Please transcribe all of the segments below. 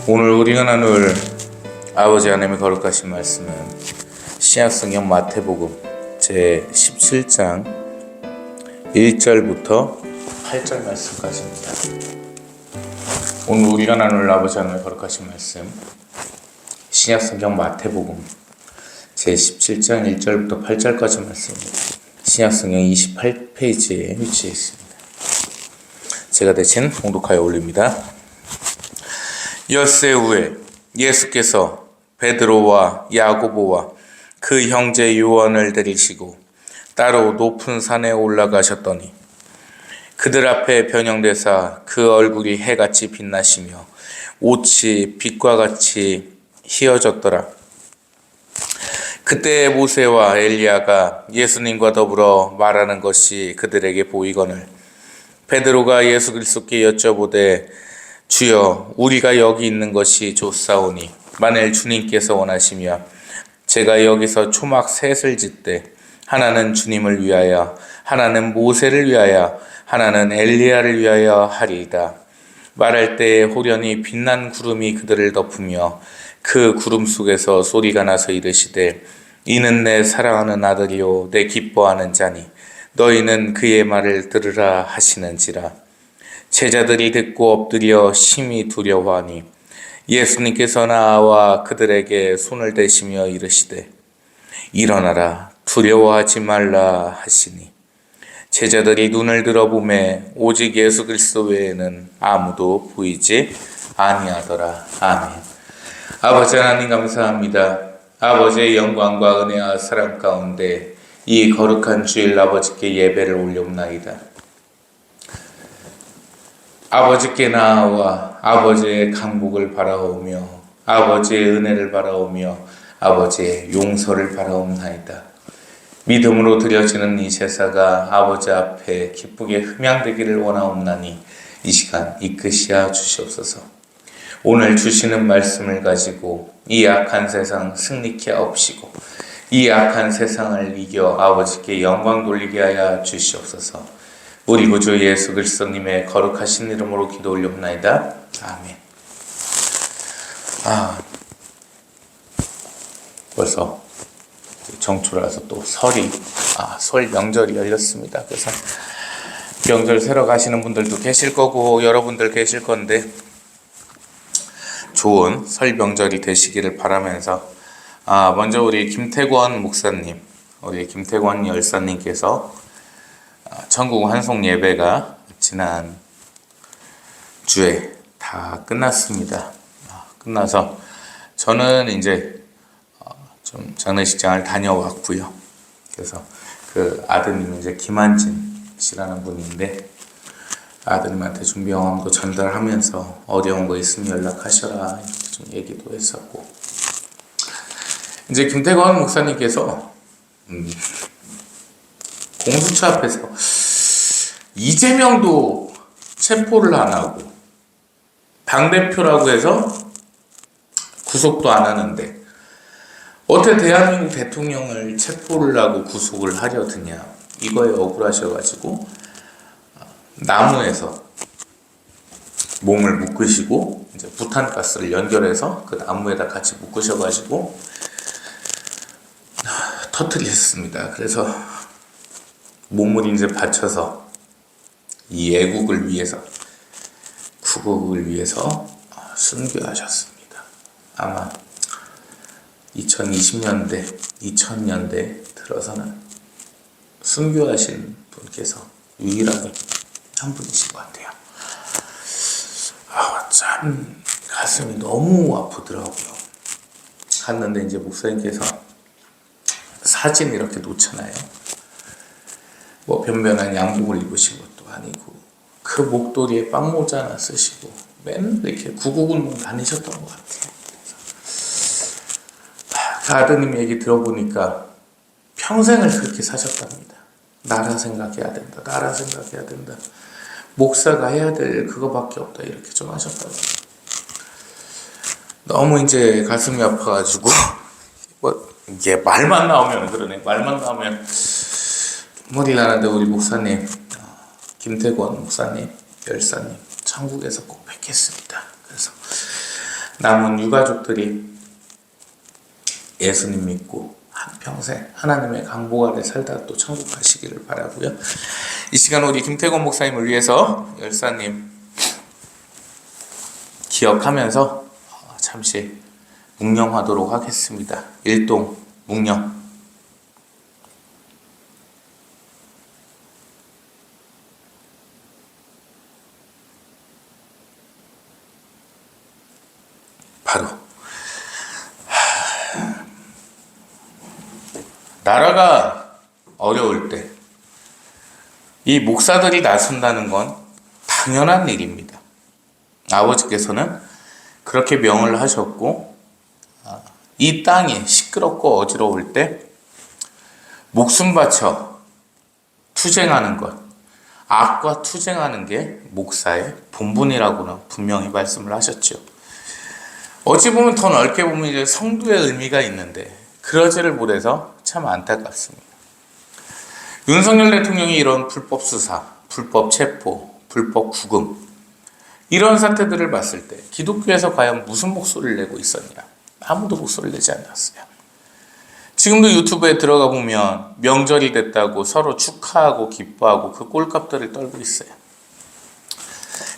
오늘 우리가 나눌 아버지 하나님의 거룩하신 말씀은 신약성경 마태복음 제 17장 1절부터 8절 말씀까지입니다. 오늘 우리가 나눌 아버지 하나님의 거룩하신 말씀 신약성경 마태복음 제 17장 1절부터 8절까지 말씀입니다. 신약성경 28페이지에 위치해 있습니다. 제가 대신 봉독하여 올립니다. 엿새 후에 예수께서 베드로와 야고보와 그 형제 요한을 데리시고 따로 높은 산에 올라가셨더니 그들 앞에 변형되사 그 얼굴이 해같이 빛나시며 옷이 빛과 같이 희어졌더라. 그때 모세와 엘리야가 예수님과 더불어 말하는 것이 그들에게 보이거늘 베드로가 예수 그리스도께 여쭤보되 주여, 우리가 여기 있는 것이 좋사오니 만일 주님께서 원하시면 제가 여기서 초막 셋을 짓되 하나는 주님을 위하여, 하나는 모세를 위하여, 하나는 엘리야를 위하여 하리이다. 말할 때에 호련히 빛난 구름이 그들을 덮으며 그 구름 속에서 소리가 나서 이르시되 이는 내 사랑하는 아들이요 내 기뻐하는 자니 너희는 그의 말을 들으라 하시는지라. 제자들이 듣고 엎드려 심히 두려워하니 예수님께서 나와 그들에게 손을 대시며 이르시되 일어나라 두려워하지 말라 하시니 제자들이 눈을 들어보매 오직 예수 그리스도 외에는 아무도 보이지 아니하더라. 아멘. 아버지 하나님 감사합니다. 아버지의 영광과 은혜와 사랑 가운데 이 거룩한 주일 아버지께 예배를 올려옵나이다. 아버지께 나아와 아버지의 강복을 바라오며 아버지의 은혜를 바라오며 아버지의 용서를 바라옵나이다. 믿음으로 드려지는 이 제사가 아버지 앞에 기쁘게 흠양되기를 원하옵나니 이 시간 이끄시어 주시옵소서. 오늘 주시는 말씀을 가지고 이 악한 세상 승리케 하옵시고 이 악한 세상을 이겨 아버지께 영광 돌리게 하여 주시옵소서. 우리 구주 예수 그리스도님의 거룩하신 이름으로 기도 올려옵나이다. 아멘. 벌써 정초라서 또 설 명절이 열렸습니다. 그래서 명절 새러 가시는 분들도 계실 거고 여러분들 계실 건데 좋은 설 명절이 되시기를 바라면서 먼저 우리 김태권 목사님, 우리 김태권 열사님께서 전국 환송 예배가 지난 주에 다 끝났습니다. 끝나서 저는 이제 좀 장례식장을 다녀왔고요. 그래서 그 아드님 이제 김한진 씨라는 분인데 아드님한테 좀 명함도 전달하면서 어려운 거 있으면 연락하셔라 이렇게 좀 얘기도 했었고 이제 김태권 목사님께서 공수처 앞에서 이재명도 체포를 안 하고 당대표라고 해서 구속도 안 하는데 어떻게 대한민국 대통령을 체포를 하고 구속을 하려 드냐 이거에 억울하셔가지고 나무에서 몸을 묶으시고 이제 부탄가스를 연결해서 그 나무에다 같이 묶으셔가지고 터뜨리셨습니다. 그래서 몸을 이제 바쳐서 이 애국을 위해서 구국을 위해서 순교하셨습니다. 아마 2020년대 들어서는 순교하신 분께서 유일하게 한 분이신 것 같아요. 참 가슴이 너무 아프더라고요. 갔는데 이제 목사님께서 사진 이렇게 놓잖아요. 뭐 변변한 양복을 입으신 것도 아니고 그 목도리에 빵모자 하나 쓰시고 맨날 이렇게 구국운동 다니셨던 것 같아요. 그 아드님 얘기 들어보니까 평생을 그렇게 사셨답니다. 나라 생각해야 된다. 나라 생각해야 된다. 목사가 해야 될 그거밖에 없다. 이렇게 좀 하셨다고. 너무 이제 가슴이 아파가지고 이게 말만 나오면 그러네. 말만 나오면 머리 나는데 우리 목사님 김태권 목사님 열사님 천국에서 꼭 뵙겠습니다. 그래서 남은 유가족들이 예수님 믿고 한평생 하나님의 강복 아래 살다 또 천국 가시기를 바라고요. 이 시간 우리 김태곤 목사님을 위해서 열사님 기억하면서 잠시 묵념하도록 하겠습니다. 일동 묵념. 바로 나라가 어려울 때 이 목사들이 나선다는 건 당연한 일입니다. 아버지께서는 그렇게 명을 하셨고, 이 땅이 시끄럽고 어지러울 때 목숨 바쳐 투쟁하는 것, 악과 투쟁하는 게 목사의 본분이라고는 분명히 말씀을 하셨죠. 어찌 보면 더 넓게 보면 이제 성도의 의미가 있는데 그러지를 못해서 참 안타깝습니다. 윤석열 대통령이 이런 불법 수사, 불법 체포, 불법 구금 이런 사태들을 봤을 때 기독교에서 과연 무슨 목소리를 내고 있었냐? 아무도 목소리를 내지 않았어요. 지금도 유튜브에 들어가 보면 명절이 됐다고 서로 축하하고 기뻐하고 그 꼴값들을 떨고 있어요.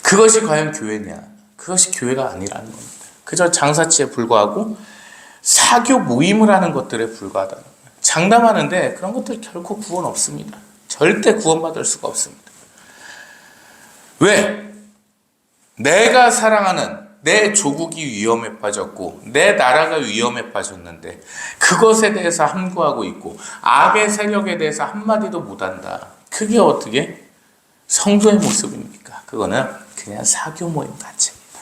그것이 과연 교회냐? 그것이 교회가 아니라는 겁니다. 그저 장사치에 불과하고 사교 모임을 하는 것들에 불과하다는 거예요. 장담하는데 그런 것들 결코 구원 없습니다. 절대 구원받을 수가 없습니다. 왜? 내가 사랑하는 내 조국이 위험에 빠졌고 내 나라가 위험에 빠졌는데 그것에 대해서 함구하고 있고 악의 세력에 대해서 한마디도 못한다. 그게 어떻게 성도의 모습입니까? 그거는 그냥 사교 모임 자체입니다.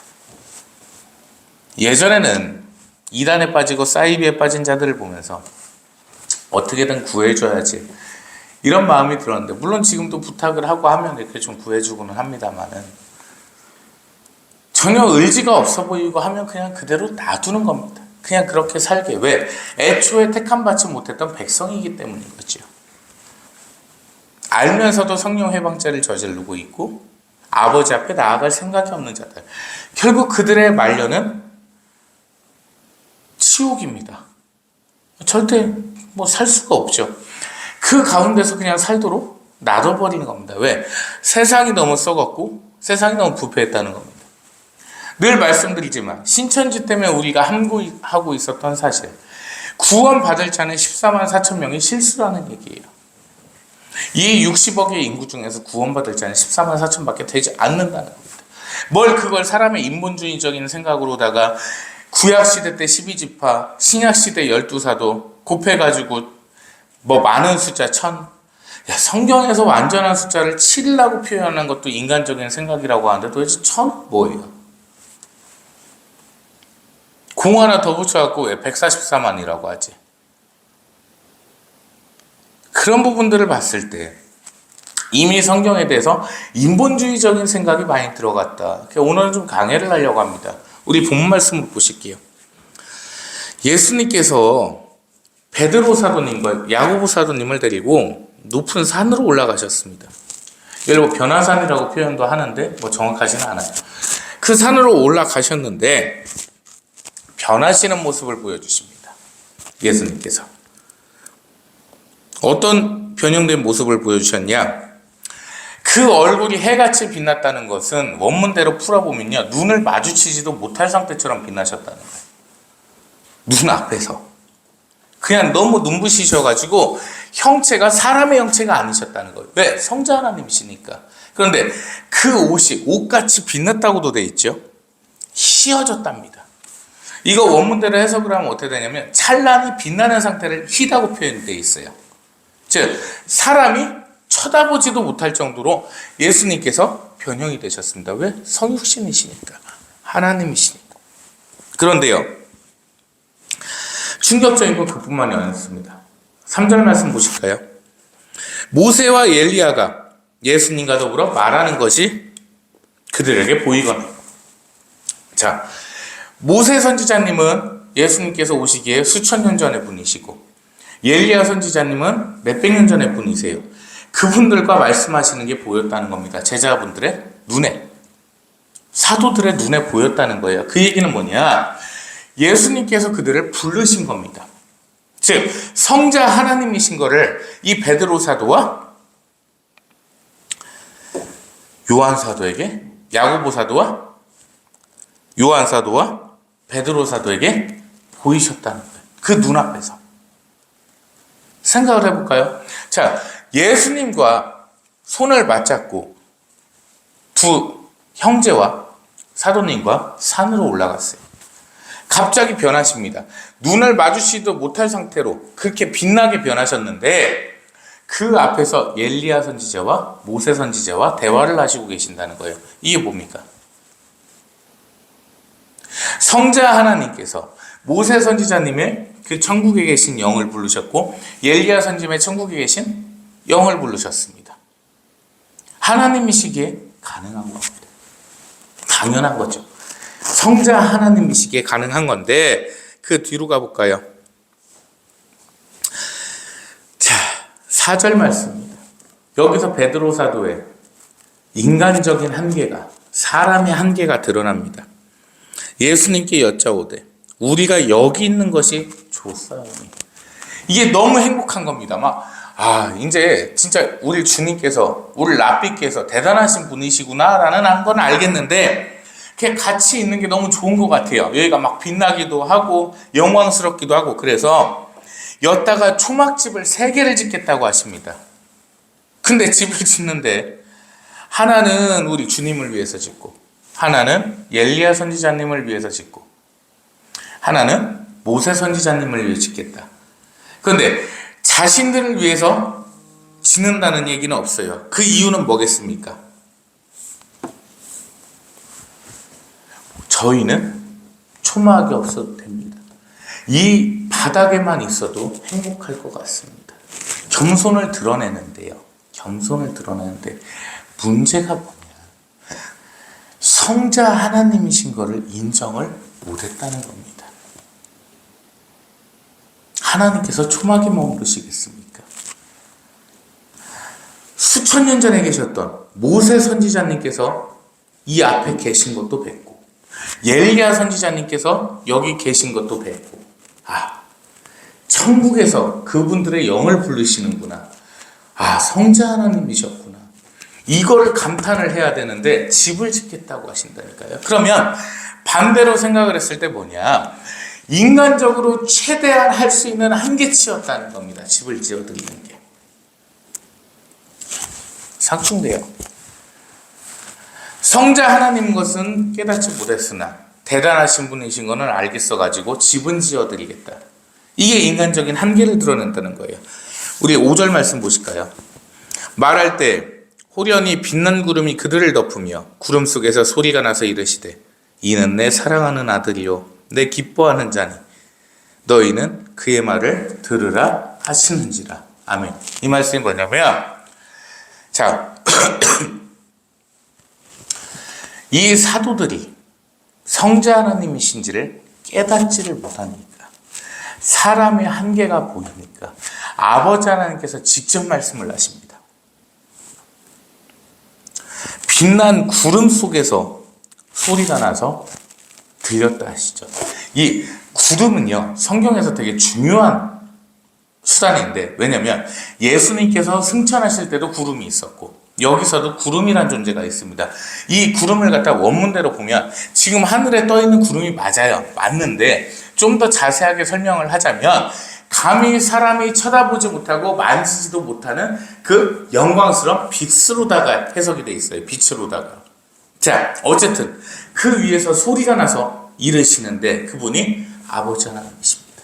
예전에는 이단에 빠지고 사이비에 빠진 자들을 보면서 어떻게든 구해줘야지 이런 마음이 들었는데, 물론 지금도 부탁을 하고 하면 이렇게 좀 구해주고는 합니다만은 전혀 의지가 없어 보이고 하면 그냥 그대로 놔두는 겁니다. 그냥 그렇게 살게. 왜? 애초에 택함받지 못했던 백성이기 때문인 거죠. 알면서도 성령 해방죄를 저지르고 있고 아버지 앞에 나아갈 생각이 없는 자들, 결국 그들의 말년은 치욕입니다. 절대 살 수가 없죠. 그 가운데서 그냥 살도록 놔둬버리는 겁니다. 왜? 세상이 너무 썩었고 세상이 너무 부패했다는 겁니다. 늘 말씀드리지만 신천지 때문에 우리가 함구하고 있었던 사실, 구원받을 자는 14만 4천 명이 실수라는 얘기예요. 이 60억의 인구 중에서 구원받을 자는 14만 4천 밖에 되지 않는다는 겁니다. 뭘 그걸 사람의 인본주의적인 생각으로다가 구약시대 때 12지파, 신약시대 12사도 곱해가지고 많은 숫자 1000, 성경에서 완전한 숫자를 7이라고 표현한 것도 인간적인 생각이라고 하는데 도대체 1000 뭐예요? 공 하나 더 붙여갖고 왜 144만이라고 하지? 그런 부분들을 봤을 때 이미 성경에 대해서 인본주의적인 생각이 많이 들어갔다. 오늘은 좀 강해를 하려고 합니다. 우리 본 말씀으로 보실게요. 예수님께서 베드로 사도님과 야고보 사도님을 데리고 높은 산으로 올라가셨습니다. 여러분 변화산이라고 표현도 하는데 정확하지는 않아요. 그 산으로 올라가셨는데 변하시는 모습을 보여주십니다. 예수님께서 어떤 변형된 모습을 보여주셨냐? 그 얼굴이 해같이 빛났다는 것은 원문대로 풀어보면요, 눈을 마주치지도 못할 상태처럼 빛나셨다는 거예요. 눈 앞에서 그냥 너무 눈부시셔가지고 형체가 사람의 형체가 아니셨다는 거예요. 왜? 성자 하나님이시니까. 그런데 그 옷이 옷같이 빛났다고도 돼 있죠. 희어졌답니다. 이거 원문대로 해석을 하면 어떻게 되냐면 찬란히 빛나는 상태를 희다고 표현되어 있어요. 즉 사람이 쳐다보지도 못할 정도로 예수님께서 변형이 되셨습니다. 왜? 성육신이시니까, 하나님이시니까. 그런데요, 충격적인 건 그뿐만이 아니었습니다. 3절 말씀 보실까요? 모세와 엘리야가 예수님과 더불어 말하는 것이 그들에게 보이거늘. 자, 모세 선지자님은 예수님께서 오시기에 수천 년 전의 분이시고 엘리야 선지자님은 몇백 년 전의 분이세요. 그분들과 말씀하시는 게 보였다는 겁니다. 제자분들의 눈에. 사도들의 눈에 보였다는 거예요. 그 얘기는 뭐냐? 예수님께서 그들을 부르신 겁니다. 즉 성자 하나님이신 거를 이 베드로 사도와 요한 사도에게, 야고보 사도와 요한 사도와 베드로 사도에게 보이셨다는 거예요. 그 눈앞에서. 생각을 해볼까요? 자, 예수님과 손을 맞잡고 두 형제와 사도님과 산으로 올라갔어요. 갑자기 변하십니다. 눈을 마주치지도 못할 상태로 그렇게 빛나게 변하셨는데 그 앞에서 엘리야 선지자와 모세 선지자와 대화를 하시고 계신다는 거예요. 이게 뭡니까? 성자 하나님께서 모세 선지자님의 그 천국에 계신 영을 부르셨고 엘리야 선지자의 천국에 계신 영을 부르셨습니다. 하나님이시기에 가능한 겁니다. 당연한 거죠. 성자 하나님이시기에 가능한 건데 그 뒤로 가볼까요? 자, 4절 말씀입니다. 여기서 베드로 사도의 인간적인 한계가, 사람의 한계가 드러납니다. 예수님께 여짜오되 우리가 여기 있는 것이 좋사오니. 이게 너무 행복한 겁니다. 이제 진짜 우리 주님께서, 우리 랍비께서 대단하신 분이시구나라는 건 알겠는데 이렇게 같이 있는 게 너무 좋은 것 같아요. 여기가 막 빛나기도 하고 영광스럽기도 하고. 그래서 여다가 초막집을 3개를 짓겠다고 하십니다. 근데 집을 짓는데 하나는 우리 주님을 위해서 짓고, 하나는 엘리야 선지자님을 위해서 짓고, 하나는 모세 선지자님을 위해 짓겠다. 그런데 자신들을 위해서 짓는다는 얘기는 없어요. 그 이유는 뭐겠습니까? 저희는 초막이 없어도 됩니다. 이 바닥에만 있어도 행복할 것 같습니다. 겸손을 드러내는데요. 겸손을 드러내는데 문제가 뭐냐? 성자 하나님이신 것을 인정을 못했다는 겁니다. 하나님께서 초막에 머무르시겠습니까? 수천 년 전에 계셨던 모세 선지자님께서 이 앞에 계신 것도 뵙고, 엘리야 선지자님께서 여기 계신 것도 뵙고, 천국에서 그분들의 영을 부르시는구나. 성자 하나님이셨구나. 이거를 감탄을 해야 되는데 집을 짓겠다고 하신다니까요. 그러면 반대로 생각을 했을 때 뭐냐? 인간적으로 최대한 할 수 있는 한계치였다는 겁니다. 집을 지어드리는 게. 상충돼요. 성자 하나님 것은 깨닫지 못했으나 대단하신 분이신 것은 알겠어가지고 집은 지어드리겠다. 이게 인간적인 한계를 드러낸다는 거예요. 우리 5절 말씀 보실까요? 말할 때 호련히 빛난 구름이 그들을 덮으며 구름 속에서 소리가 나서 이르시되 이는 내 사랑하는 아들이요 내 기뻐하는 자니 너희는 그의 말을 들으라 하시는지라. 아멘. 이 말씀이 뭐냐면, 자, 이 사도들이 성자 하나님이신지를 깨닫지를 못하니까, 사람의 한계가 보이니까 아버지 하나님께서 직접 말씀을 하십니다. 빛난 구름 속에서 소리가 나서 들렸다 하시죠. 이 구름은요, 성경에서 되게 중요한 수단인데, 왜냐면 예수님께서 승천하실 때도 구름이 있었고 여기서도 구름이란 존재가 있습니다. 이 구름을 갖다 원문대로 보면 지금 하늘에 떠 있는 구름이 맞아요. 맞는데 좀 더 자세하게 설명을 하자면 감히 사람이 쳐다보지 못하고 만지지도 못하는 그 영광스러운 빛으로다가 해석이 돼 있어요. 빛으로다가. 자, 어쨌든 그 위에서 소리가 나서 이르시는데 그분이 아버지 하나님이십니다.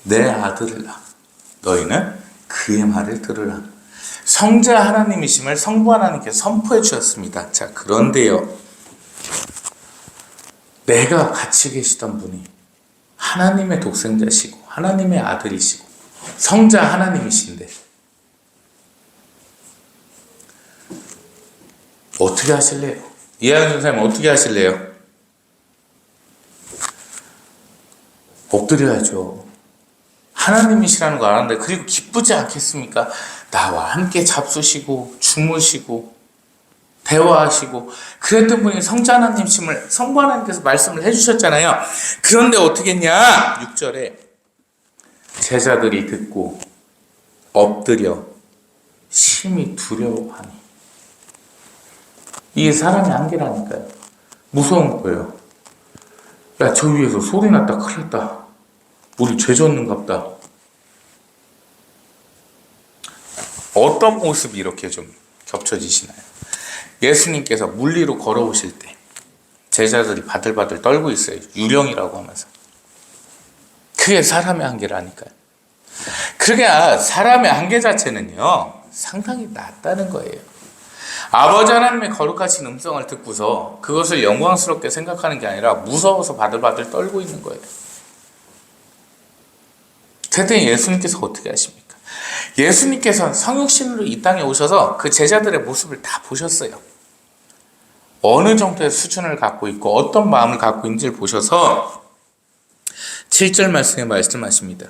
내 아들아, 너희는 그의 말을 들으라. 성자 하나님이심을 성부 하나님께서 선포해 주셨습니다. 자, 그런데요, 내가 같이 계시던 분이 하나님의 독생자시고 하나님의 아들이시고 성자 하나님이신데 어떻게 하실래요? 이해하는 선생님 어떻게 하실래요? 엎드려야죠. 하나님이시라는 거 아는데, 그리고 기쁘지 않겠습니까? 나와 함께 잡수시고 주무시고 대화하시고 그랬던 분이 성자 하나님심을 성부 하나님께서 말씀을 해주셨잖아요. 그런데 어떻게 했냐? 6절에 제자들이 듣고 엎드려 심히 두려워하니. 이게 사람의 한계라니까요. 무서운 거예요. 야, 저 위에서 소리 났다 큰일 났다. 우리 죄 졌는갑다. 어떤 모습이 이렇게 좀 겹쳐지시나요? 예수님께서 물리로 걸어오실 때 제자들이 바들바들 떨고 있어요. 유령이라고 하면서. 그게 사람의 한계라니까요. 그게 사람의 한계 자체는요, 상당히 낮다는 거예요. 아버지 하나님의 거룩하신 음성을 듣고서 그것을 영광스럽게 생각하는 게 아니라 무서워서 바들바들 떨고 있는 거예요. 그때 예수님께서 어떻게 하십니까? 예수님께서 성육신으로 이 땅에 오셔서 그 제자들의 모습을 다 보셨어요. 어느 정도의 수준을 갖고 있고 어떤 마음을 갖고 있는지를 보셔서 7절 말씀에 말씀하십니다.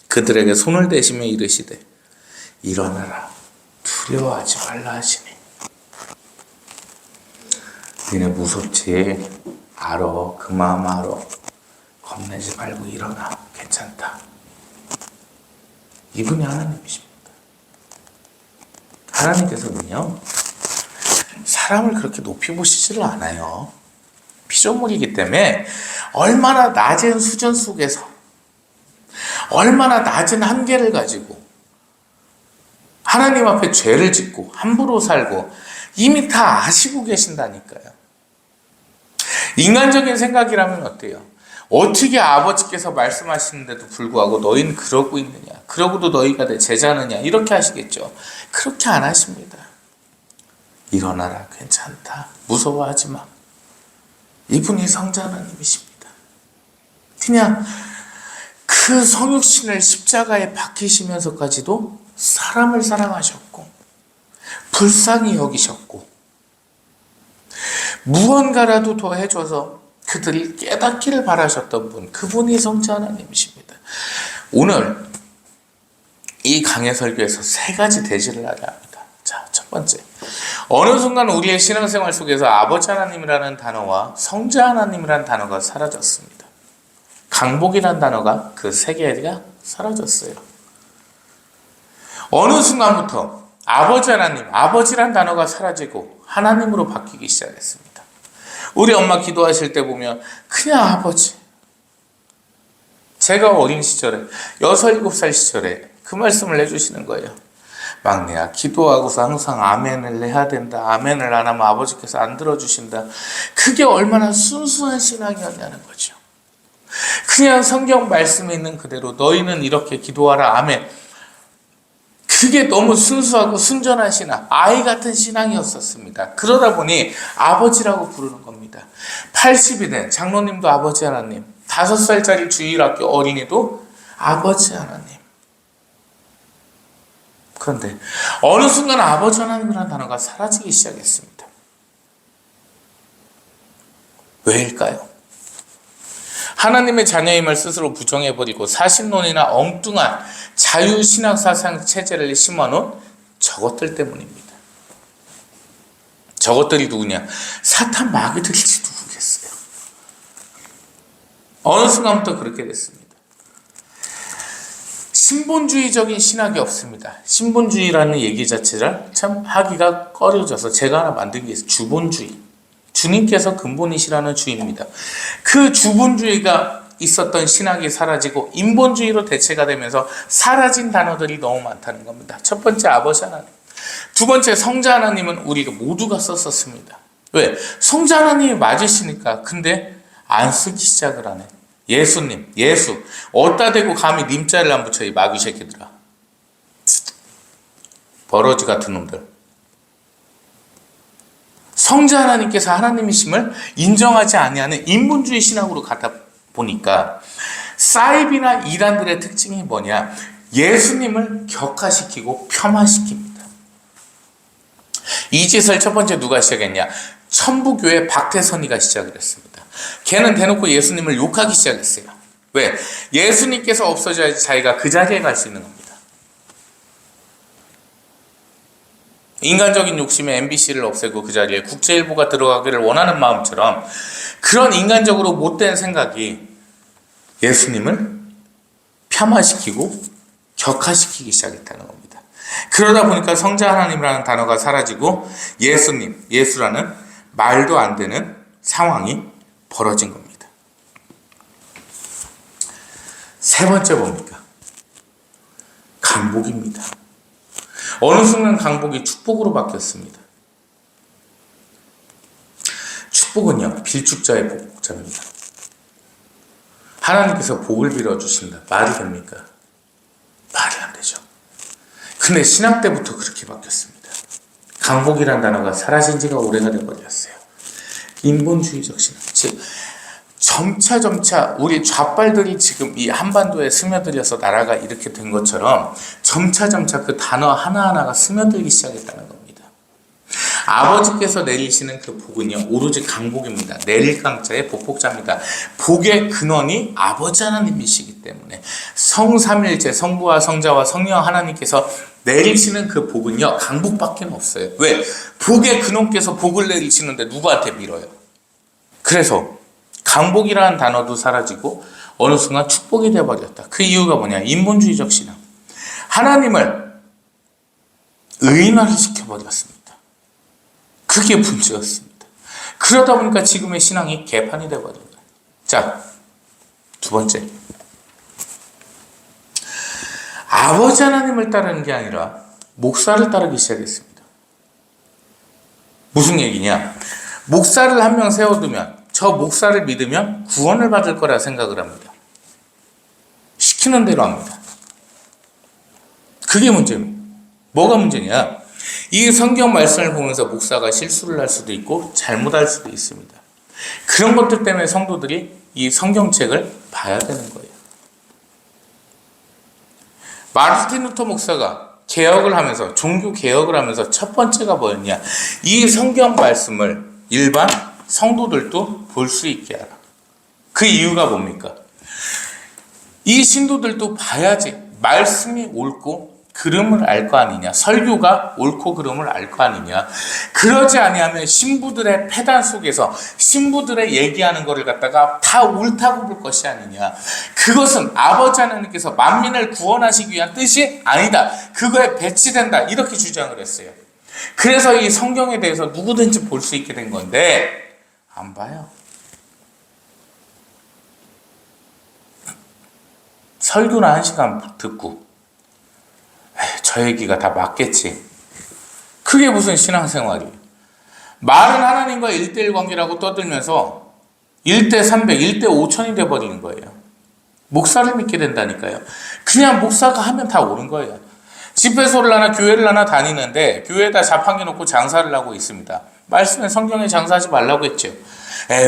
그들에게 손을 대시며 이르시되 일어나라 두려워하지 말라 하시니. 니네 무섭지? 알아. 그 마음 알아. 겁내지 말고 일어나. 괜찮다. 이분이 하나님이십니다. 하나님께서는요, 사람을 그렇게 높이 보시지를 않아요. 피조물이기 때문에 얼마나 낮은 수준 속에서 얼마나 낮은 한계를 가지고 하나님 앞에 죄를 짓고 함부로 살고 이미 다 아시고 계신다니까요. 인간적인 생각이라면 어때요? 어떻게 아버지께서 말씀하시는데도 불구하고 너희는 그러고 있느냐? 그러고도 너희가 내 제자느냐? 이렇게 하시겠죠. 그렇게 안 하십니다. 일어나라, 괜찮다. 무서워하지 마. 이분이 성자 하나님이십니다. 그냥 그 성육신을 십자가에 박히시면서까지도 사람을 사랑하셨고 불쌍히 여기셨고 무언가라도 더 해줘서 그들이 깨닫기를 바라셨던 분, 그분이 성자 하나님이십니다. 오늘 이 강해 설교에서 세 가지 대지를 하려 합니다. 자, 첫 번째, 어느 순간 우리의 신앙생활 속에서 아버지 하나님이라는 단어와 성자 하나님이라는 단어가 사라졌습니다. 강복이라는 단어가 그 세 개가 사라졌어요. 어느 순간부터 아버지 하나님, 아버지란 단어가 사라지고 하나님으로 바뀌기 시작했습니다. 우리 엄마 기도하실 때 보면 그냥 아버지. 제가 어린 시절에 6, 7살 시절에 그 말씀을 해주시는 거예요. 막내야, 기도하고서 항상 아멘을 해야 된다. 아멘을 안 하면 아버지께서 안 들어주신다. 그게 얼마나 순수한 신앙이었냐는 거죠. 그냥 성경 말씀에 있는 그대로 너희는 이렇게 기도하라. 아멘. 그게 너무 순수하고 순전한 신앙, 아이 같은 신앙이었었습니다. 그러다 보니 아버지라고 부르는 겁니다. 80이 된 장로님도 아버지 하나님, 5살짜리 주일학교 어린이도 아버지 하나님. 그런데 어느 순간 아버지 하나님이라는 단어가 사라지기 시작했습니다. 왜일까요? 하나님의 자녀임을 스스로 부정해버리고 사신론이나 엉뚱한 자유신앙 사상 체제를 심어놓은 저것들 때문입니다. 저것들이 누구냐? 사탄 마귀들일지 누구겠어요. 어느 순간부터 그렇게 됐습니다. 신본주의적인 신학이 없습니다. 신본주의라는 얘기 자체를 참 하기가 꺼려져서 제가 하나 만든 게 있어요. 주본주의. 주님께서 근본이시라는 주의입니다. 그 주본주의가 있었던 신학이 사라지고 인본주의로 대체가 되면서 사라진 단어들이 너무 많다는 겁니다. 첫 번째, 아버지 하나님. 두 번째, 성자 하나님은 우리가 모두가 썼었습니다. 왜? 성자 하나님이 맞으시니까. 근데 안 쓰기 시작을 하네. 예수님, 예수. 어디다 대고 감히 님자를 안 붙여, 이 마귀 새끼들아. 버러지 같은 놈들. 성자 하나님께서 하나님이심을 인정하지 아니하는 인본주의 신학으로 가다 보니까 사이비나 이단들의 특징이 뭐냐? 예수님을 격화시키고 폄하시킵니다. 이 짓을 첫 번째 누가 시작했냐? 천부교회 박태선이가 시작을 했습니다. 걔는 대놓고 예수님을 욕하기 시작했어요. 왜? 예수님께서 없어져야지 자기가 그 자리에 갈 수 있는 겁니다. 인간적인 욕심에 MBC를 없애고 그 자리에 국제일보가 들어가기를 원하는 마음처럼 그런 인간적으로 못된 생각이 예수님을 폄하시키고 격하시키기 시작했다는 겁니다. 그러다 보니까 성자 하나님이라는 단어가 사라지고 예수님, 예수라는 말도 안 되는 상황이 벌어진 겁니다. 세 번째 뭡니까? 강복입니다. 어느 순간 강복이 축복으로 바뀌었습니다. 축복은요, 빌축자의 복자입니다. 하나님께서 복을 빌어주신다. 말이 됩니까? 말이 안 되죠. 근데 신학 때부터 그렇게 바뀌었습니다. 강복이란 단어가 사라진 지가 오래가 돼버렸어요. 인본주의적 신학. 즉, 점차 우리 좌빨들이 지금 이 한반도에 스며들어서 나라가 이렇게 된 것처럼 점차 그 단어 하나하나가 스며들기 시작했다는 겁니다. 아버지께서 내리시는 그 복은요, 오로지 강복입니다. 내릴 강자의 복복자입니다. 복의 근원이 아버지 하나님이시기 때문에 성삼일체, 성부와 성자와 성령 하나님께서 내리시는 그 복은요, 강복밖에 없어요. 왜? 복의 근원께서 복을 내리시는데 누구한테 빌어요? 그래서 강복이라는 단어도 사라지고 어느 순간 축복이 되어버렸다. 그 이유가 뭐냐? 인본주의적 신앙. 하나님을 의인화를 시켜버렸습니다. 그게 문제였습니다. 그러다 보니까 지금의 신앙이 개판이 되어버린 거예요. 자, 두 번째. 아버지 하나님을 따르는 게 아니라 목사를 따르기 시작했습니다. 무슨 얘기냐? 목사를 한 명 세워두면 저 목사를 믿으면 구원을 받을 거라 생각을 합니다. 시키는 대로 합니다. 그게 문제입니다. 뭐가 문제냐? 이 성경 말씀을 보면서 목사가 실수를 할 수도 있고 잘못할 수도 있습니다. 그런 것들 때문에 성도들이 이 성경책을 봐야 되는 거예요. 마르틴 루터 목사가 개혁을 하면서, 종교 개혁을 하면서 첫 번째가 뭐였냐? 이 성경 말씀을 일반 성도들도 볼 수 있게 하라. 그 이유가 뭡니까? 이 신도들도 봐야지 말씀이 옳고 그름을 알 거 아니냐, 설교가 옳고 그름을 알 거 아니냐. 그러지 아니하면 신부들의 패단 속에서 신부들의 얘기하는 거를 갖다가 다 옳다고 볼 것이 아니냐. 그것은 아버지 하나님께서 만민을 구원하시기 위한 뜻이 아니다. 그거에 배치된다. 이렇게 주장을 했어요. 그래서 이 성경에 대해서 누구든지 볼 수 있게 된 건데 안 봐요. 설교나 1시간 듣고 저 얘기가 다 맞겠지. 그게 무슨 신앙생활이에요. 말은 하나님과 1대1 관계라고 떠들면서 1대 300, 1대 5천이 돼버리는 거예요. 목사를 믿게 된다니까요. 그냥 목사가 하면 다 옳은 거예요. 집회소를 하나 교회를 하나 다니는데 교회에다 자판기 놓고 장사를 하고 있습니다. 말씀에 성경에 장사하지 말라고 했죠.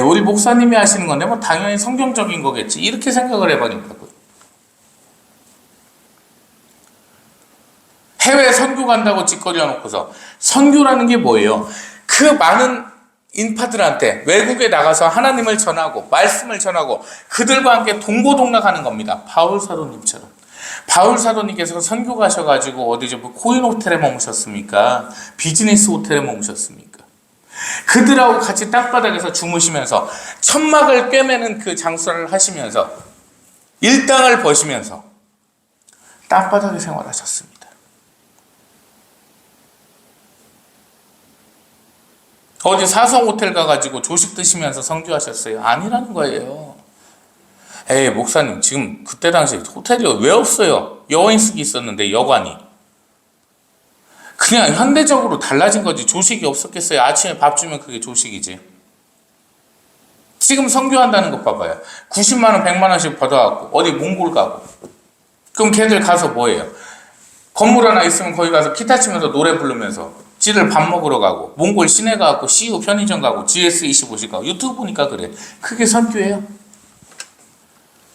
우리 목사님이 하시는 건데 뭐 당연히 성경적인 거겠지. 이렇게 생각을 해버린다고요. 해외 선교 간다고 짓거려 놓고서 선교라는 게 뭐예요? 그 많은 인파들한테 외국에 나가서 하나님을 전하고 말씀을 전하고 그들과 함께 동고동락하는 겁니다. 바울 사도님처럼. 바울 사도님께서 선교 가셔가지고 어디죠? 뭐 코인 호텔에 머무셨습니까? 비즈니스 호텔에 머무셨습니까? 그들하고 같이 땅바닥에서 주무시면서 천막을 꿰매는 그 장수를 하시면서 일당을 버시면서 땅바닥에 생활하셨습니다. 어디 사성 호텔 가가지고 조식 드시면서 선교하셨어요? 아니라는 거예요. 목사님 지금 그때 당시 호텔이 왜 없어요? 여인숙이 있었는데 여관이. 그냥 현대적으로 달라진 거지. 조식이 없었겠어요? 아침에 밥 주면 그게 조식이지. 지금 선교한다는 것 봐봐요. 90만 원, 100만 원씩 받아갖고 어디 몽골 가고. 그럼 걔들 가서 뭐해요? 건물 하나 있으면 거기 가서 기타 치면서 노래 부르면서 지들 밥 먹으러 가고, 몽골 시내 가고, CU 편의점 가고, GS25식 가고, 유튜브 보니까 그래. 그게 선교예요.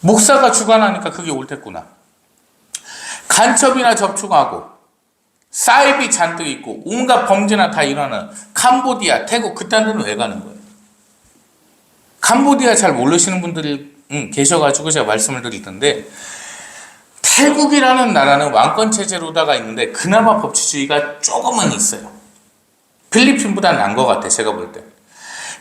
목사가 주관하니까 그게 옳댔구나. 간첩이나 접촉하고 사이비 잔뜩 있고 온갖 범죄나 다 일어나는 캄보디아, 태국 그딴 데는 왜 가는 거예요? 캄보디아 잘 모르시는 분들이 계셔가지고 제가 말씀을 드릴 텐데, 태국이라는 나라는 왕권 체제로다가 있는데 그나마 법치주의가 조금은 있어요. 필리핀보다 나은 것 같아, 제가 볼 때.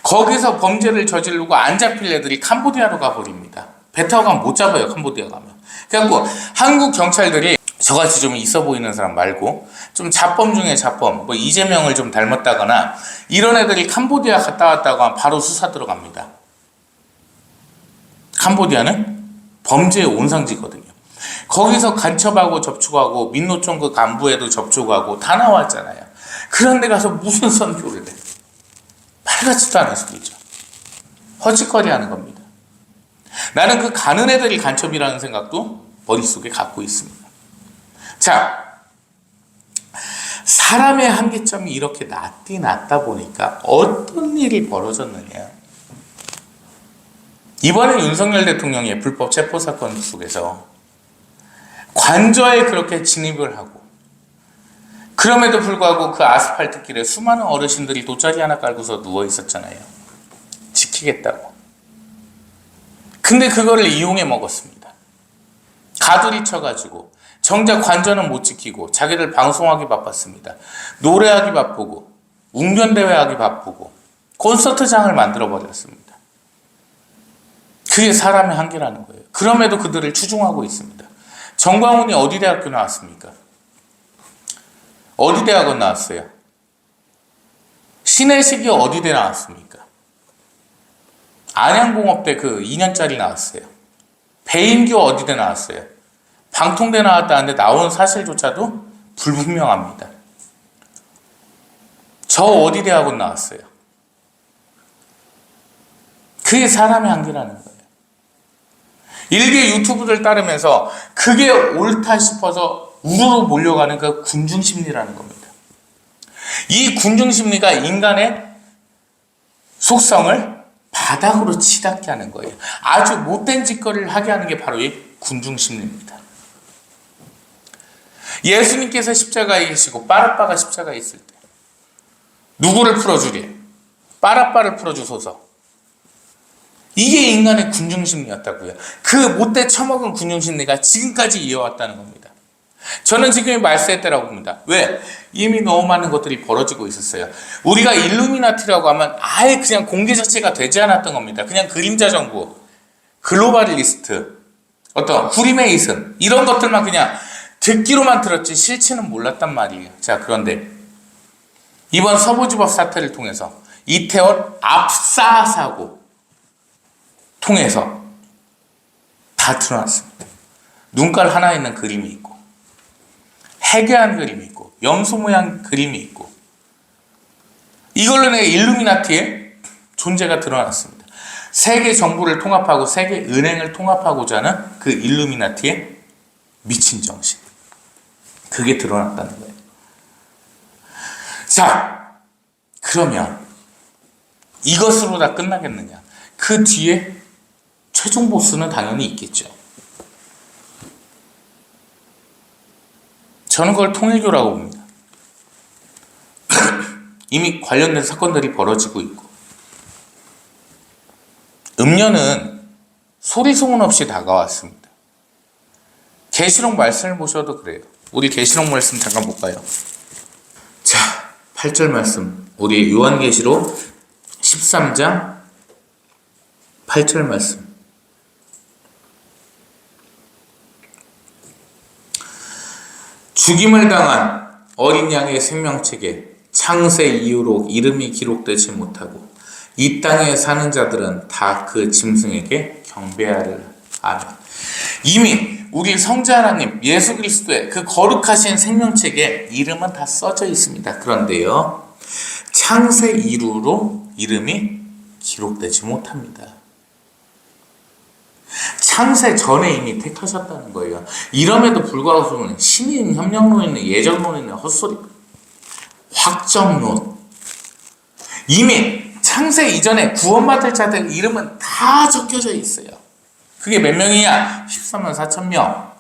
거기서 범죄를 저지르고 안 잡힐 애들이 캄보디아로 가버립니다. 배 타고 가면 못 잡아요, 캄보디아 가면. 그래갖고 한국 경찰들이 저같이 좀 있어 보이는 사람 말고 좀 잡범 중에 잡범, 뭐 이재명을 좀 닮았다거나 이런 애들이 캄보디아 갔다 왔다고 하면 바로 수사 들어갑니다. 캄보디아는 범죄의 온상지거든요. 거기서 간첩하고 접촉하고 민노총 그 간부에도 접촉하고 다 나왔잖아요. 그런데 가서 무슨 선교를 해? 말같지도 않은 소리죠. 허짓거리 하는 겁니다. 나는 그 가는 애들이 간첩이라는 생각도 머릿속에 갖고 있습니다. 자, 사람의 한계점이 이렇게 낮다 보니까 어떤 일이 벌어졌느냐. 이번에 윤석열 대통령의 불법 체포 사건 속에서 관저에 그렇게 진입을 하고 그럼에도 불구하고 그 아스팔트 길에 수많은 어르신들이 돗자리 하나 깔고서 누워 있었잖아요. 지키겠다고. 근데 그거를 이용해 먹었습니다. 가두리 쳐가지고 정작 관저는 못 지키고 자기들 방송하기 바빴습니다. 노래하기 바쁘고 웅변대회 하기 바쁘고 콘서트장을 만들어버렸습니다. 그게 사람의 한계라는 거예요. 그럼에도 그들을 추종하고 있습니다. 정광훈이 어디 대학교 나왔습니까? 어디 대학원 나왔어요? 신혜식이 어디 대 나왔습니까? 안양공업대 그 2년짜리 나왔어요. 배인규 어디 대 나왔어요? 방통대 나왔다는데 나온 사실조차도 불분명합니다. 저 어디 대학원 나왔어요? 그게 사람의 한계라는 거예요. 일개 유튜브들 따르면서 그게 옳다 싶어서 우르르 몰려가는 그 군중심리라는 겁니다. 이 군중심리가 인간의 속성을 바닥으로 치닫게 하는 거예요. 아주 못된 짓거리를 하게 하는 게 바로 이 군중심리입니다. 예수님께서 십자가에 계시고 빠라빠가 십자가에 있을 때 누구를 풀어주리? 빠라빠를 풀어주소서. 이게 인간의 군중심리였다고요. 그 못돼 처먹은 군중심리가 지금까지 이어왔다는 겁니다. 저는 지금이 말세의 때라고 봅니다. 왜? 이미 너무 많은 것들이 벌어지고 있었어요. 우리가 일루미나티라고 하면 아예 그냥 공개 자체가 되지 않았던 겁니다. 그냥 그림자 정부, 글로벌리스트, 어떤 후리메이슨 이런 것들만 그냥 듣기로만 들었지 실체는 몰랐단 말이에요. 자, 그런데 이번 서부지법 사태를 통해서 이태원 압사 사고 통해서 다 드러났습니다. 눈깔 하나 있는 그림이 있고 해괴한 그림이 있고 염소 모양 그림이 있고 이걸로 내 일루미나티의 존재가 드러났습니다. 세계 정부를 통합하고 세계 은행을 통합하고자 하는 그 일루미나티의 미친 정신, 그게 드러났다는 거예요. 자, 그러면 이것으로 다 끝나겠느냐? 그 뒤에 최종 보스는 당연히 있겠죠. 저는 그걸 통일교라고 봅니다. 이미 관련된 사건들이 벌어지고 있고 음료는 소리 소문 없이 다가왔습니다. 계시록 말씀을 보셔도 그래요. 우리 계시록 말씀 잠깐 볼까요? 자, 8절 말씀, 우리 요한계시록 13장 8절 말씀. 죽임을 당한 어린 양의 생명책에 창세 이후로 이름이 기록되지 못하고 이 땅에 사는 자들은 다 그 짐승에게 경배하를 아멘. 이미 우리 성자 하나님 예수 그리스도의 그 거룩하신 생명책에 이름은 다 써져 있습니다. 그런데요, 창세 이후로 이름이 기록되지 못합니다. 창세 전에 이미 택하셨다는 거예요. 이럼에도 불구하고 신인, 협력론이네, 예정론이네, 헛소리, 확정론. 이미 창세 이전에 구원받을 자들 이름은 다 적혀져 있어요. 그게 몇 명이냐? 14만 4천 명.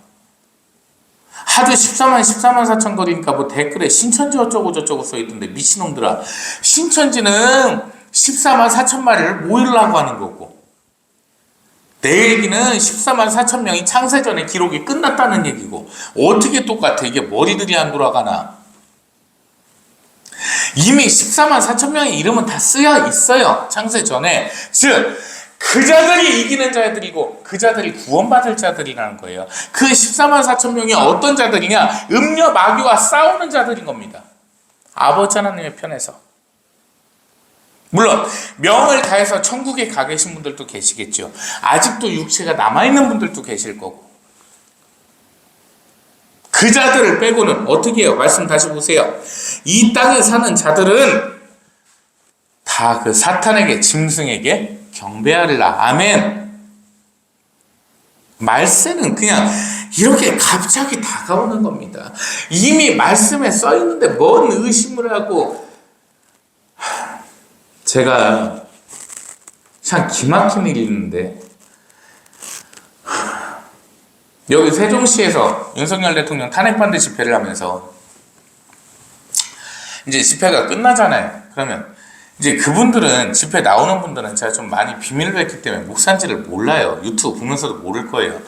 하도 14만 4천 거리니까 뭐 댓글에 신천지 어쩌고 저쩌고 써있던데, 미친놈들아. 신천지는 14만 4천 마리를 모이려고 하는 거고, 내 얘기는 14만 4천 명이 창세 전에 기록이 끝났다는 얘기고, 어떻게 똑같아? 이게 머리들이 안 돌아가나? 이미 14만 4천 명의 이름은 다 쓰여 있어요. 창세 전에. 즉, 그 자들이 이기는 자들이고 그 자들이 구원받을 자들이라는 거예요. 그 14만 4천 명이 어떤 자들이냐? 음녀 마귀와 싸우는 자들인 겁니다. 아버지 하나님의 편에서. 물론 명을 다해서 천국에 가 계신 분들도 계시겠죠. 아직도 육체가 남아있는 분들도 계실 거고. 그 자들을 빼고는 어떻게 해요? 말씀 다시 보세요. 이 땅에 사는 자들은 다 그 사탄에게, 짐승에게 경배하리라. 아멘. 말세는 그냥 이렇게 갑자기 다가오는 겁니다. 이미 말씀에 써 있는데 뭔 의심을 하고. 제가 참 기막힌 일이 있는데, 여기 세종시에서 윤석열 대통령 탄핵반대 집회를 하면서 이제 집회가 끝나잖아요. 그러면 이제 그분들은, 집회 나오는 분들은 제가 좀 많이 비밀로 했기 때문에 목사인지를 몰라요. 유튜브 보면서도 모를 거예요.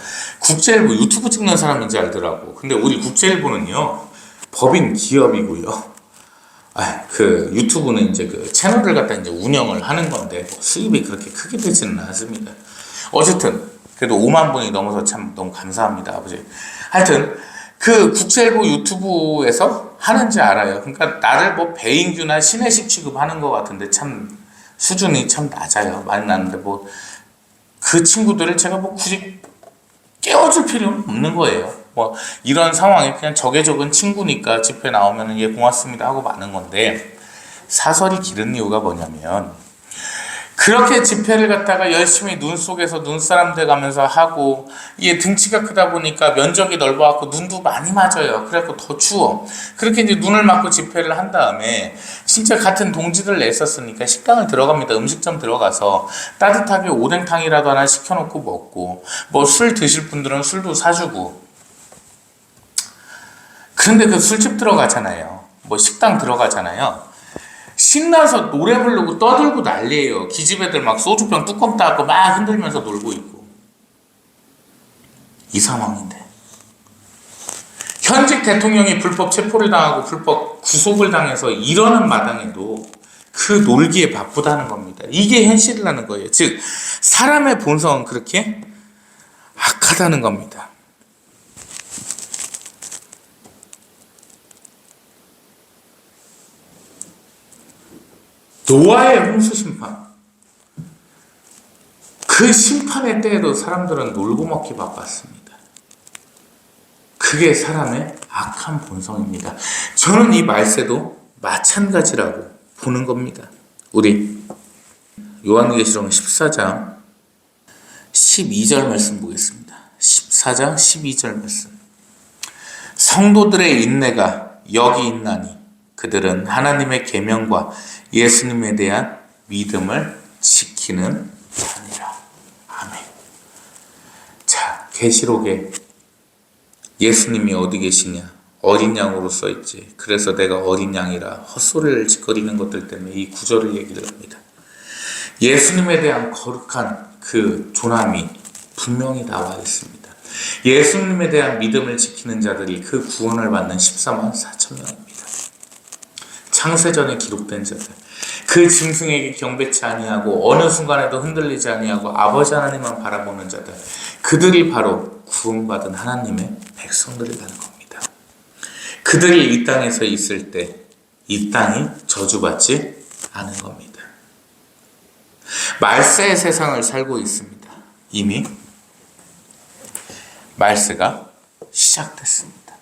국제일보 유튜브 찍는 사람인지 알더라고. 근데 우리 국제일보는요, 법인 기업이고요. 그 유튜브는 이제 그 채널을 갖다 이제 운영을 하는 건데 수입이 그렇게 크게 되지는 않습니다. 어쨌든 그래도 5만 분이 넘어서 참 너무 감사합니다, 아버지. 하여튼 그 국제일보 유튜브에서 하는지 알아요. 그러니까 나를 뭐 배인규나 신혜식 취급하는 것 같은데 참 수준이 참 낮아요. 많이 낮는데 뭐 그 친구들을 제가 뭐 굳이 깨워줄 필요는 없는 거예요. 뭐 이런 상황에 그냥 적에 적은 친구니까 집회 나오면은 예 고맙습니다 하고 마는 건데, 사설이 기른 이유가 뭐냐면, 그렇게 집회를 갖다가 열심히 눈 속에서 눈사람 돼가면서 하고, 이게 등치가 크다 보니까 면적이 넓어갖고 눈도 많이 맞아요. 그래갖고 더 추워. 그렇게 이제 눈을 맞고 집회를 한 다음에 진짜 같은 동지들 냈었으니까 식당을 들어갑니다. 음식점 들어가서 따뜻하게 오뎅탕이라도 하나 시켜놓고 먹고, 뭐 술 드실 분들은 술도 사주고. 그런데 그 술집 들어가잖아요. 뭐 식당 들어가잖아요. 신나서 노래 부르고 떠들고 난리예요. 기집애들 막 소주병 뚜껑 따고 막 흔들면서 놀고 있고. 이 상황인데 현직 대통령이 불법 체포를 당하고 불법 구속을 당해서 이러는 마당에도 그 놀기에 바쁘다는 겁니다. 이게 현실이라는 거예요. 즉 사람의 본성은 그렇게 악하다는 겁니다. 노아의 홍수 심판, 그 심판의 때에도 사람들은 놀고 먹기 바빴습니다. 그게 사람의 악한 본성입니다. 저는 이 말세도 마찬가지라고 보는 겁니다. 우리 요한계시록 14장 12절 말씀 보겠습니다. 14장 12절 말씀. 성도들의 인내가 여기 있나니 그들은 하나님의 계명과 예수님에 대한 믿음을 지키는 자니라. 아멘. 자, 계시록에 예수님이 어디 계시냐? 어린 양으로 써있지. 그래서 내가 어린 양이라 헛소리를 짓거리는 것들 때문에 이 구절을 얘기를 합니다. 예수님에 대한 거룩한 그 존함이 분명히 나와 있습니다. 예수님에 대한 믿음을 지키는 자들이 그 구원을 받는 14만 4천 명입니다. 창세전에 기록된 자들, 그 짐승에게 경배치 아니하고 어느 순간에도 흔들리지 아니하고 아버지 하나님만 바라보는 자들, 그들이 바로 구원받은 하나님의 백성들이라는 겁니다. 그들이 이 땅에서 있을 때 이 땅이 저주받지 않은 겁니다. 말세의 세상을 살고 있습니다. 이미 말세가 시작됐습니다.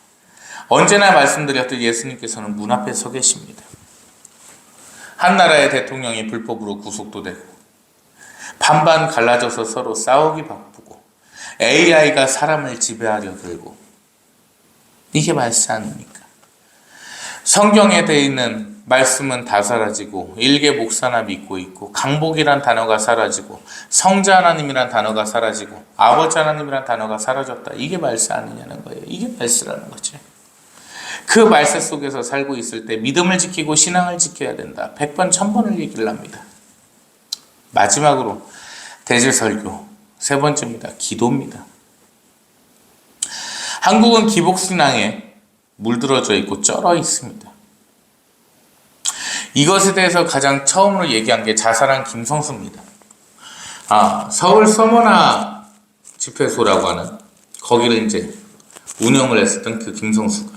언제나 말씀드렸듯 예수님께서는 문 앞에 서 계십니다. 한 나라의 대통령이 불법으로 구속도 되고, 반반 갈라져서 서로 싸우기 바쁘고, AI가 사람을 지배하려 들고, 이게 말세 아닙니까? 성경에 되어 있는 말씀은 다 사라지고 일개 목사나 믿고 있고, 강복이란 단어가 사라지고 성자 하나님이란 단어가 사라지고 아버지 하나님이란 단어가 사라졌다. 이게 말세 아니냐는 거예요. 이게 말세라는 거죠. 그 말세 속에서 살고 있을 때 믿음을 지키고 신앙을 지켜야 된다. 100번 1000번을 얘기를 합니다. 마지막으로 대제설교 세 번째입니다. 기도입니다. 한국은 기복신앙에 물들어져 있고 쩔어 있습니다. 이것에 대해서 가장 처음으로 얘기한 게 자살한 김성수입니다. 서울 서머나 집회소라고 하는 거기를 이제 운영을 했었던 그 김성수가,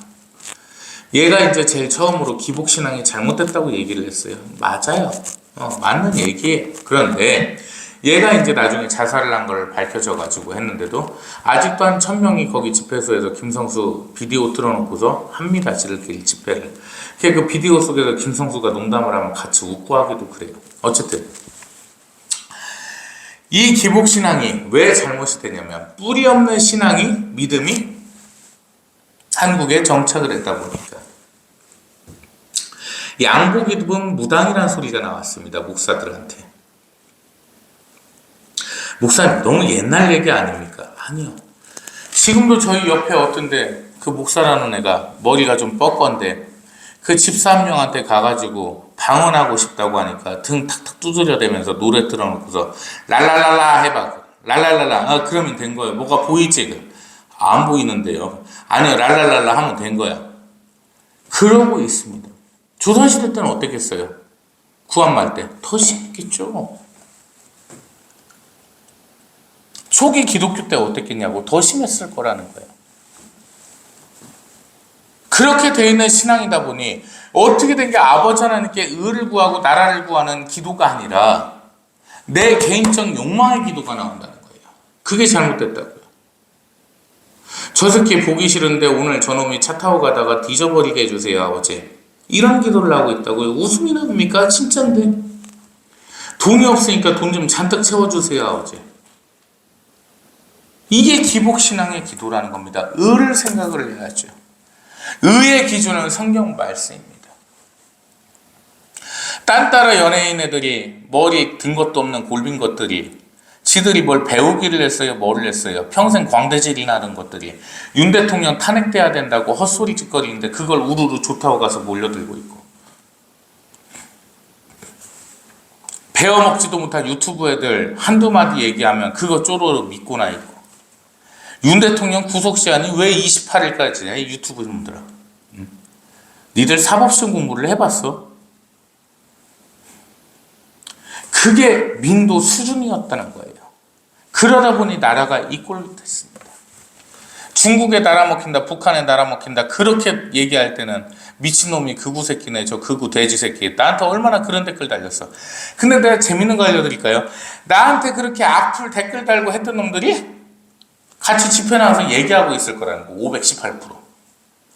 얘가 이제 제일 처음으로 기복신앙이 잘못됐다고 얘기를 했어요. 맞아요. 맞는 얘기예요. 그런데 얘가 이제 나중에 자살을 한 걸 밝혀져가지고 했는데도 아직도 한 1000명이 거기 집회소에서 김성수 비디오 틀어놓고서 합니다. 지들끼리 집회를. 그 비디오 속에서 김성수가 농담을 하면 같이 웃고 하기도 그래요. 어쨌든 이 기복신앙이 왜 잘못이 되냐면, 뿌리 없는 신앙이, 믿음이 한국에 정착을 했다 보니까 양복 입은 무당이라는 소리가 나왔습니다. 목사들한테. 목사님 너무 옛날 얘기 아닙니까? 아니요. 지금도 저희 옆에 어떤데 그 목사라는 애가 머리가 좀 뻗건데 그 집사람한테 가가지고 방언하고 싶다고 하니까 등 탁탁 두드려대면서 노래 틀어놓고서 랄랄랄라 해봐. 랄랄랄라. 그러면 된 거예요. 뭐가 보이지? 안 보이는데요. 아니요. 랄랄랄라 하면 된 거야. 그러고 있습니다. 조선시대 때는 어땠겠어요? 구한말 때 더 심했겠죠. 초기 기독교 때 어땠겠냐고, 더 심했을 거라는 거예요. 그렇게 되어 있는 신앙이다 보니 어떻게 된 게 아버지 하나님께 의를 구하고 나라를 구하는 기도가 아니라 내 개인적 욕망의 기도가 나온다는 거예요. 그게 잘못됐다고요. 저 새끼 보기 싫은데 오늘 저놈이 차 타고 가다가 뒤져버리게 해주세요, 아버지. 이런 기도를 하고 있다고요. 웃음이 납니까? 진짜인데. 돈이 없으니까 돈 좀 잔뜩 채워주세요, 아버지. 이게 기복신앙의 기도라는 겁니다. 의를 생각을 해야죠. 의의 기준은 성경 말씀입니다. 딴따라 연예인 애들이 머리 든 것도 없는 골빈 것들이 지들이 뭘 배우기를 했어요, 뭐를 했어요. 평생 광대질이나 하는 것들이 윤 대통령 탄핵돼야 된다고 헛소리 짓거리는데 그걸 우르르 좋다고 가서 몰려들고 있고, 배워먹지도 못한 유튜브 애들 한두 마디 얘기하면 그거 쪼로로 믿고나 있고, 윤 대통령 구속시한이 왜 28일까지냐 이 유튜브 놈들아. 니들 사법시험 공부를 해봤어? 그게 민도 수준이었다는 거예요. 그러다 보니 나라가 이 꼴로 됐습니다. 중국에 나라먹힌다, 북한에 나라먹힌다 그렇게 얘기할 때는 미친놈이 극우 새끼네, 저 극우 돼지 새끼, 나한테 얼마나 그런 댓글 달렸어. 근데 내가 재밌는 거 알려드릴까요? 나한테 그렇게 악플 댓글 달고 했던 놈들이 같이 집회 나와서 얘기하고 있을 거라는 거. 518%.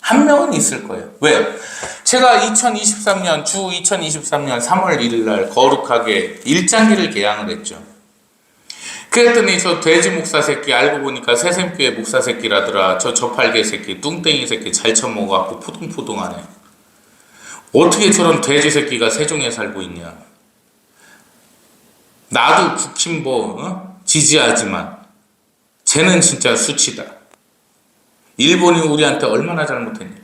한 명은 있을 거예요. 왜? 제가 2023년 3월 1일 날 거룩하게 일장기를 개항을 했죠. 그랬더니 저 돼지 목사 새끼 알고 보니까 새샘교회 목사 새끼라더라. 저 저팔계 새끼, 뚱땡이 새끼 잘 처먹어갖고 포동포동하네. 어떻게 저런 돼지 새끼가 세종에 살고 있냐. 나도 국힘보 지지하지만 쟤는 진짜 수치다. 일본이 우리한테 얼마나 잘못했냐.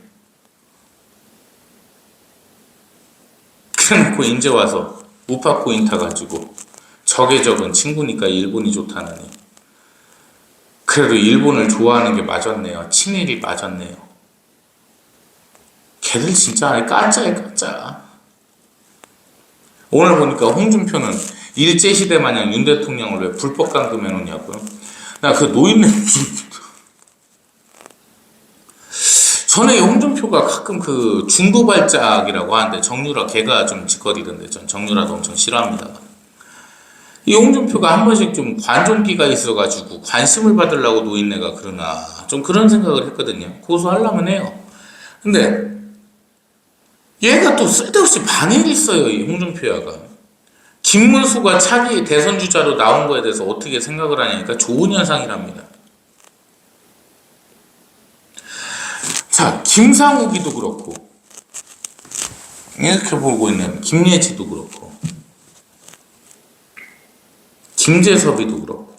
그래놓고 이제 와서 우파 코인 타가지고 적의 적은 친구니까 일본이 좋다느니. 그래도 일본을 좋아하는 게 맞았네요. 친일이 맞았네요. 걔들 진짜 까짜야 까짜. 오늘 보니까 홍준표는 일제시대 마냥 윤 대통령을 왜 불법 감금해놓냐고요. 나 그 노인네 전에 홍준표가 가끔 그 중도발작이라고 하는데, 정유라 걔가 좀 짓거리던데 전 정유라도 엄청 싫어합니다. 이 홍준표가 한 번씩 좀 관종기가 있어가지고 관심을 받으려고 노인네가 그러나 좀 그런 생각을 했거든요. 고소하려면 해요. 근데 얘가 또 쓸데없이 반응이 있어요, 이 홍준표야가. 김문수가 차기 대선 주자로 나온 거에 대해서 어떻게 생각을 하냐니까 좋은 현상이랍니다. 자, 김상욱이도 그렇고 이렇게 보고 있는 김예지도 그렇고 김재섭이도 그렇고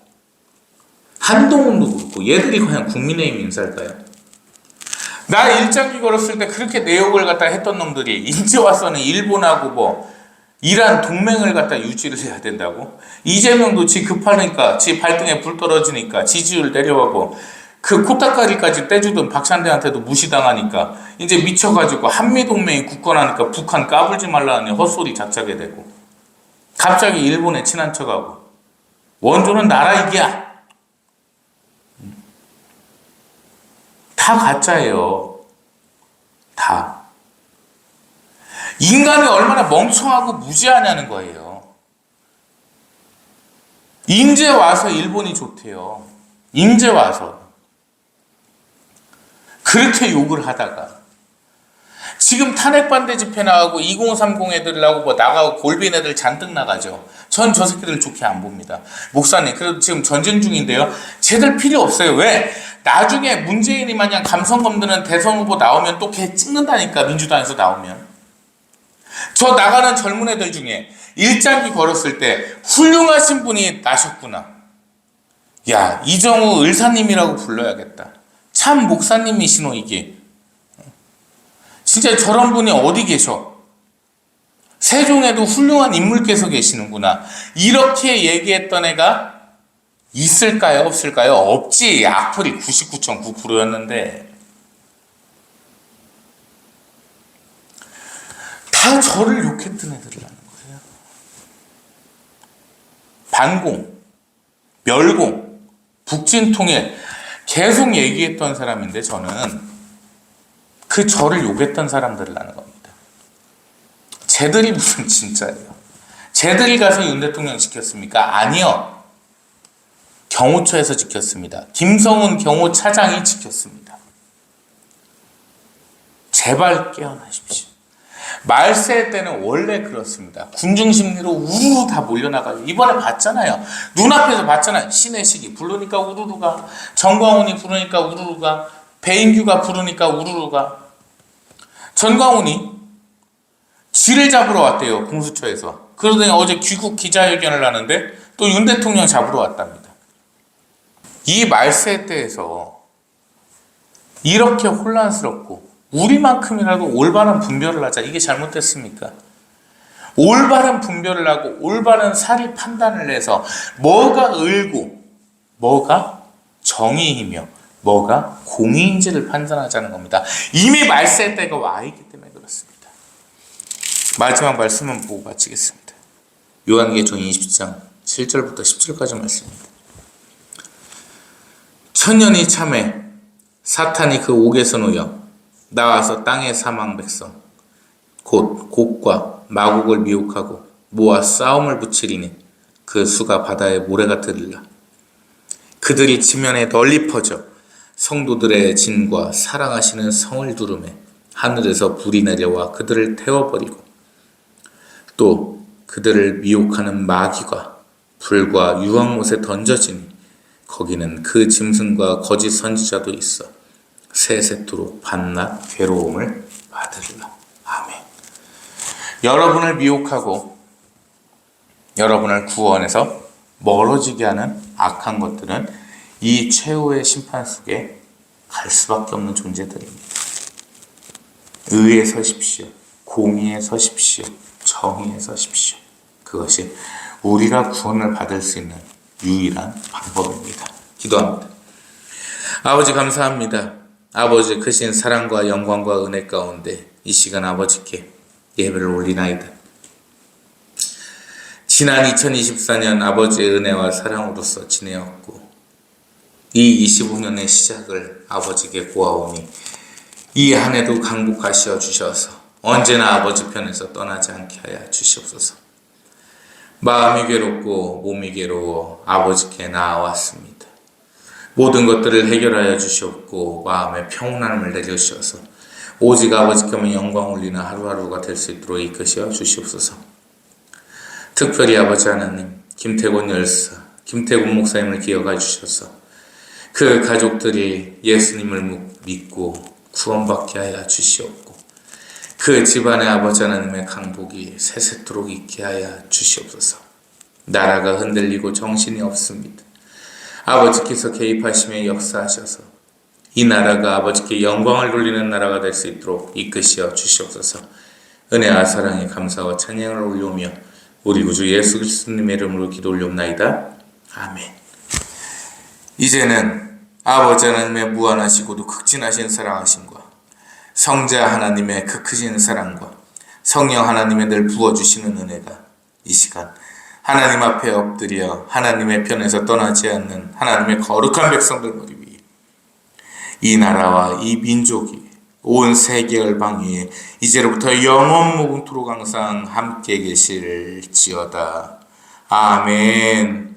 한동훈도 그렇고 얘들이 과연 국민의힘 인사일까요? 나 일장기 걸었을 때 그렇게 내욕을 갖다 했던 놈들이 이제 와서는 일본하고 뭐 이란 동맹을 갖다 유지를 해야 된다고? 이재명도 지 급하니까 지 발등에 불 떨어지니까 지지율 내려가고 그 코타까리까지 떼주던 박찬대한테도 무시당하니까 이제 미쳐가지고 한미동맹이 굳건하니까 북한 까불지 말라니 헛소리 작작에 대고 갑자기 일본에 친한 척하고 원조는 나라 이기야. 다 가짜예요. 다. 인간이 얼마나 멍청하고 무지하냐는 거예요. 인제 와서 일본이 좋대요. 인제 와서. 그렇게 욕을 하다가 지금 탄핵반대 집회 나가고 2030 애들 나오고 나가고 골빈 애들 잔뜩 나가죠. 전 저 새끼들 좋게 안 봅니다. 목사님, 그래도 지금 전쟁 중인데요. 쟤들 필요 없어요. 왜? 나중에 문재인이 마냥 감성 검드는 대선 후보 나오면 또 걔 찍는다니까, 민주당에서 나오면. 저 나가는 젊은 애들 중에 일장기 걸었을 때 훌륭하신 분이 나셨구나. 야, 이정우 을사님이라고 불러야겠다. 참 목사님이시노 이게. 진짜 저런 분이 어디 계셔? 세종에도 훌륭한 인물께서 계시는구나. 이렇게 얘기했던 애가 있을까요? 없을까요? 없지. 악플이 99.9%였는데 다 저를 욕했던 애들이라는 거예요. 반공, 멸공, 북진통일 계속 얘기했던 사람인데 저는 그 저를 욕했던 사람들이라는 겁니다. 쟤들이 무슨 진짜예요. 쟤들이 가서 윤 대통령 지켰습니까? 아니요. 경호처에서 지켰습니다. 김성훈 경호차장이 지켰습니다. 제발 깨어나십시오. 말세 때는 원래 그렇습니다. 군중심리로 우르르 다 몰려나가요. 이번에 봤잖아요. 눈앞에서 봤잖아요. 신혜식이 부르니까 우르르 가, 정광훈이 부르니까 우르르 가, 배인규가 부르니까 우르르 가. 전광훈이 쥐를 잡으러 왔대요. 공수처에서. 그러더니 어제 귀국 기자회견을 하는데 또 윤 대통령 잡으러 왔답니다. 이 말세 때에서 이렇게 혼란스럽고 우리만큼이라도 올바른 분별을 하자. 이게 잘못됐습니까? 올바른 분별을 하고 올바른 사리 판단을 해서 뭐가 을고 뭐가 정의이며 뭐가 공의인지를 판단하자는 겁니다. 이미 말세 때가 와 있기 때문에 그렇습니다. 마지막 말씀은 보고 마치겠습니다. 요한계시록 20장 7절부터 10절까지 말씀입니다. 천년이 참해 사탄이 그 옥에서 놓여 나와서 땅의 사망 백성 곧 곡과 마곡을 미혹하고 모아 싸움을 붙이리니 그 수가 바다의 모래가 들리라. 그들이 지면에 널리 퍼져 성도들의 진과 사랑하시는 성을 두르매 하늘에서 불이 내려와 그들을 태워버리고 또 그들을 미혹하는 마귀가 불과 유황못에 던져지니 거기는 그 짐승과 거짓 선지자도 있어 세세토록 밤낮 괴로움을 받으리라. 아멘. 여러분을 미혹하고 여러분을 구원해서 멀어지게 하는 악한 것들은 이 최후의 심판 속에 갈 수밖에 없는 존재들입니다. 의에 서십시오. 공의에 서십시오. 정의에 서십시오. 그것이 우리가 구원을 받을 수 있는 유일한 방법입니다. 기도합니다. 아버지 감사합니다. 아버지 크신 사랑과 영광과 은혜 가운데 이 시간 아버지께 예배를 올리나이다. 지난 2024년 아버지의 은혜와 사랑으로서 지내었고 이 25년의 시작을 아버지께 고아오니 이 한 해도 강복하시어 주셔서 언제나 아버지 편에서 떠나지 않게 하여 주시옵소서. 마음이 괴롭고 몸이 괴로워 아버지께 나아왔습니다. 모든 것들을 해결하여 주시옵고 마음의 평온함을 내려주셔서 오직 아버지께만 영광 올리는 하루하루가 될 수 있도록 이끄시어 주시옵소서. 특별히 아버지 하나님, 김태곤 열사, 김태곤 목사님을 기억해 주셔서 그 가족들이 예수님을 믿고 구원받게 하여 주시옵고 그 집안의 아버지 하나님의 강복이 세세토록 있게 하여 주시옵소서. 나라가 흔들리고 정신이 없습니다. 아버지께서 개입하시며 역사하셔서 이 나라가 아버지께 영광을 돌리는 나라가 될 수 있도록 이끄시어 주시옵소서. 은혜와 사랑에 감사와 찬양을 올려오며 우리 구주 예수 그리스도님의 이름으로 기도 올려옵나이다. 아멘. 이제는 아버지 하나님의 무한하시고도 극진하신 사랑하심과 성자 하나님의 그 크신 사랑과 성령 하나님의 늘 부어주시는 은혜가 이 시간 하나님 앞에 엎드려 하나님의 편에서 떠나지 않는 하나님의 거룩한 백성들 머리 위에 이 나라와 이 민족이 온 세계 열방 위에 이제로부터 영원 무궁토록 항상 함께 계실지어다. 아멘.